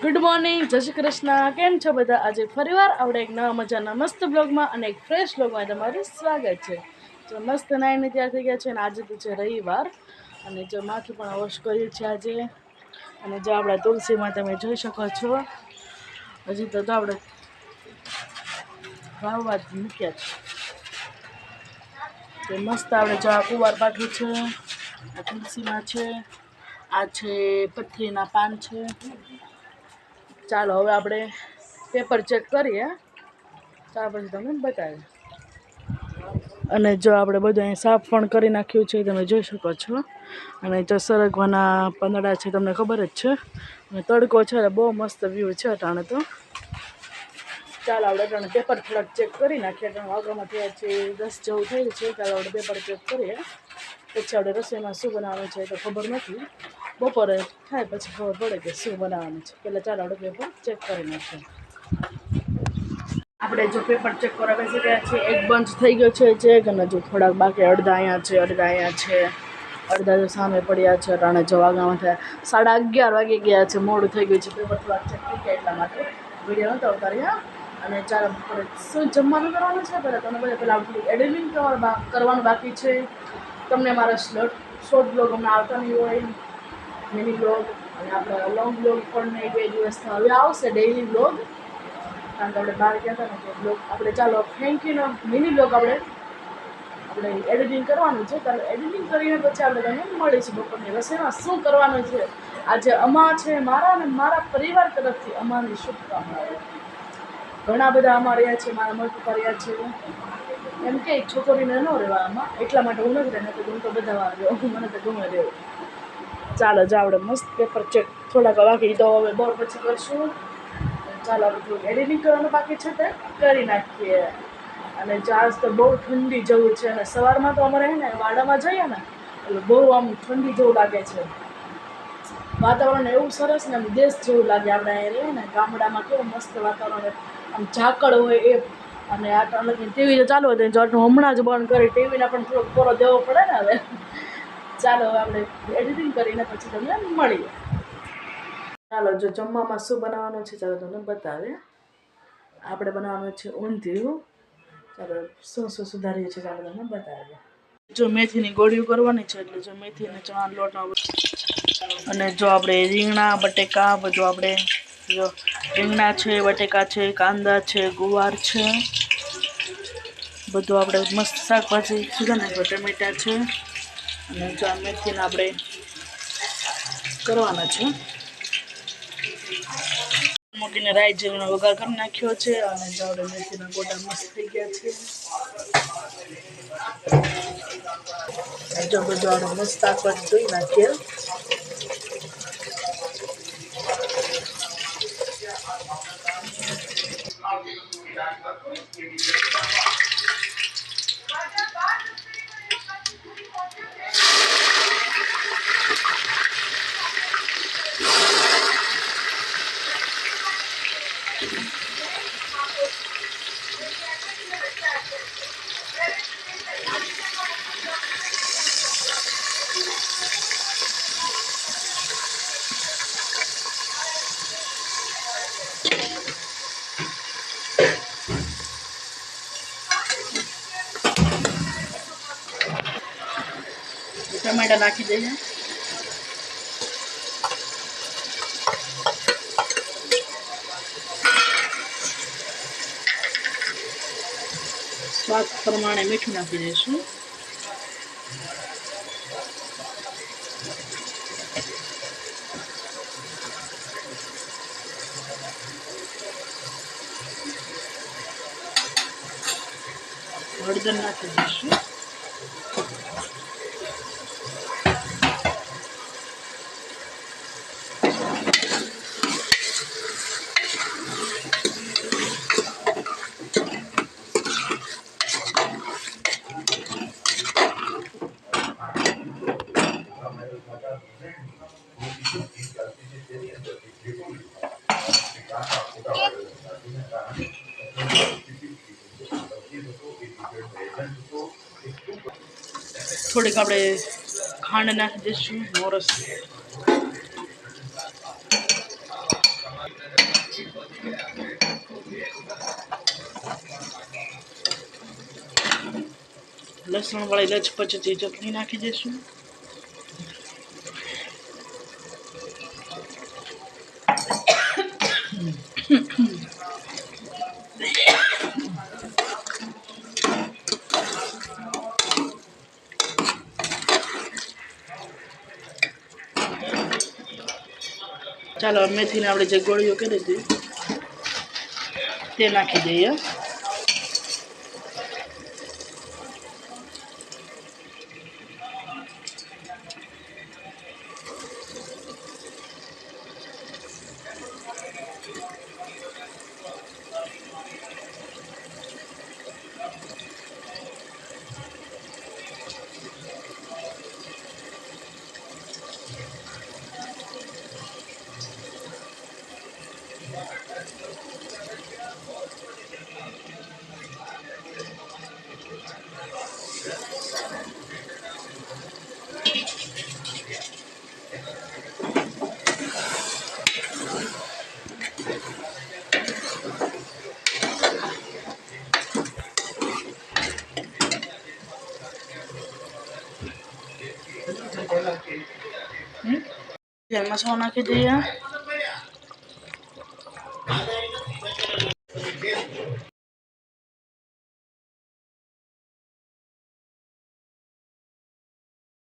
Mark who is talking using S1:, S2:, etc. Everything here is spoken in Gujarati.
S1: गुड मॉर्निंग जय श्री कृष्ण केम छो बधा आज फरीवार आवडे एक नवा मजाना मस्त ब्लॉग में और एक फ्रेश ब्लॉग में तमारुं स्वागत है। जो मस्त नाईने तैयार थई गया छे ने आज तो छे रविवार अने जो माथुं पण वॉश कर्युं छे आजे अने जो आपणा तुलसी में तमे जोई शको छो हजी तो आपणे वाववा ज मूक्या छे। मस्त आपणे जो आ कुंवार पाठुं छे आ तुलसी में छे आ छे पथरीना पान छे। चालो हवे आपणे पेपर चेक करीए त्यार पछी तमने बतावीए। अने जो आपणे बधुं अहीं साफ पण करी नाख्युं छे तमे जोई शको छो अने जो सरगवाना पंदड़ा छे तमने खबर ज छे अने तड़को छे बहु मस्त व्यू छे अटाणे तो। चालो आपणे अटाणे पेपर थोड़ाक चेक करी नाखीए अटाणे वागामां थया छे 10 जेवुं थयुं छे। चालो आपणे पेपर चेक करीए पछी आपणे रसोईमां शुं बनाववानुं छे तो खबर नथी बपोरे थाय पछी खबर पड़े के शुं बनाववानुं छे। पहेला चालो आपणे पेपर चेक करी नाखीए। આપણે જો પેપર ચેક કરવા બેસી ગયા છે એક બંચ થઈ ગયો છે ચેક અને જો થોડાક બાકી અડધા અહીંયા છે અડધા જો સામે પડ્યા છે અટાણે જો વાગામાં થયા 11:30 વાગી ગયા છે મોડું થઈ ગયું છે પેપર થોડાક ચેક થઈ ગયા એટલા માટે વિડીયો નહોતો ઉતાર્યો અને ચાલો આપણે શું જમવાનું કરવાનું છે તમને પહેલાં આપણું એડિટિંગ કરવાનું બાકી છે। તમને મારા શોર્ટ બ્લોગ હમણાં આવતા નહીં હોય મિની બ્લોગ અને આપણે લોંગ બ્લોગ પણ નહીં 2 દિવસથી હવે આવશે ડેઇલી બ્લોગ કારણ કે આપણે બહાર ગયા હતા ને તો બ્લોગ આપણે ચાલો થેન્ક યુનો મિની બ્લોગ આપણે એડિટિંગ કરવાનું છે ત્યારે એડિટિંગ કરીને પછી આપણે તમને મળીશું બપોરની રસોઈમાં શું કરવાનું છે। આજે અમા છે મારા અને મારા પરિવાર તરફથી અમાની શુભકામનાઓ। ઘણા બધા અમા રહ્યા છે મારા મત પપ્પા રહ્યા છે એમ કે છોકરીને ન રહેવા આમાં એટલા માટે હું નથી રહેને તો હું તો બધા વાર રહ્યો મને તો ગમે રહેવું। ચાલો જો આપણે મસ્ત પેપર ચેક થોડાક બાકી તો હવે બોર પછી કરશું। ચાલો આપણે થોડુંક એડિટિંગ કરવાનું બાકી છે તે કરી નાખીએ અને આજ તો બહુ ઠંડી જેવું છે અને સવારમાં તો અમારે હે ને વાડામાં જઈએ ને એટલે બહુ આમ ઠંડી જેવું લાગે છે વાતાવરણ એવું સરસ ને આમ દેશ જેવું લાગે। આપણે અહીંયા રહીએ ને ગામડામાં કેવું મસ્ત વાતાવરણ આમ ઝાકળ હોય એ અને આ ટીવી ચાલુ હોય તો હમણાં જ બંધ કરી ટીવીને પણ થોડોક કોરો દેવો પડે ને હવે। ચાલો હવે આપણે એડિટિંગ કરીને પછી તમને મળીએ। ચાલો જો જમવામાં શું બનાવવાનું છે ચાલો તમને બતાવીએ। આપણે બનાવવાનું છે ઊંધિયું। ચાલો શું શું સુધારીએ છીએ ચાલો તમને બતાવીએ। જો મેથીની ગોળીઓ કરવાની છે એટલે જો મેથીને ચણા લોટ અને જો આપણે રીંગણા બટેકા બધું આપણે જો રીંગણા છે બટેકા છે કાંદા છે ગુવાર છે બધું આપણે મસ્ત શાકભાજી સુધારી નાખ્યું ટમેટા છે અને જો આ મેથીને આપણે કરવાના છે। મૂકીને રાઈ જીરુંનો વઘાર કરી નાખ્યો છે અને જાવડે મેથીના ગોટા મસ્ત થઈ ગયા છે। જો બધું આપણે મસ્ત શાકભાજી ધોઈ નાખીએ। ટમેટા નાખી દઈએ। સ્વાદ પ્રમાણે મીઠું નાખી દઈશું। હળદર નાખી દઈશું। થોડીક આપણે ખાંડ નાખી દઈશું મોરસ લસણવાળી લચપચતી ચટણી નાખી દઈશું. ચાલો મેથીને આપણે જે ગોળીઓ કરી હતી તે નાખી દઈએ. મસાલો નાખી દઈએ.